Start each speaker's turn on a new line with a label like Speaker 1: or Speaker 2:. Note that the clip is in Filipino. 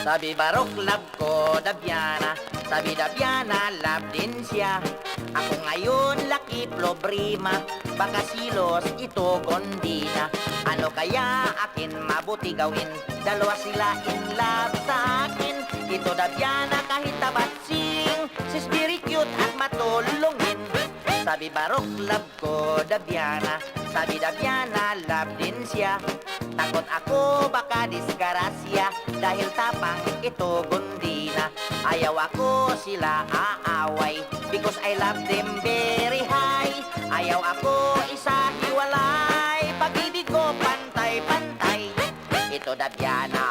Speaker 1: Sabi Barok, love ko Dabiana. Sabi Dabiana, love din siya. Ako ngayon, laki problema. Baka silos, ito gondina. Ano kaya akin mabuti gawin? Dalawa sila in love sa akin. Ito Dabiana kahit tabatsing. Sis very cute at matulungin. Sabi Barok, love ko Dabiana. Sabi Dabiana, love din siya. Takot ako baka disgrasya. Dahil tapang ito gundina. Ayaw ako sila aaway. Because I love them very high. Ayaw ako isa hiwalay. Pag-ibig ko pantay-pantay. Ito Dabiana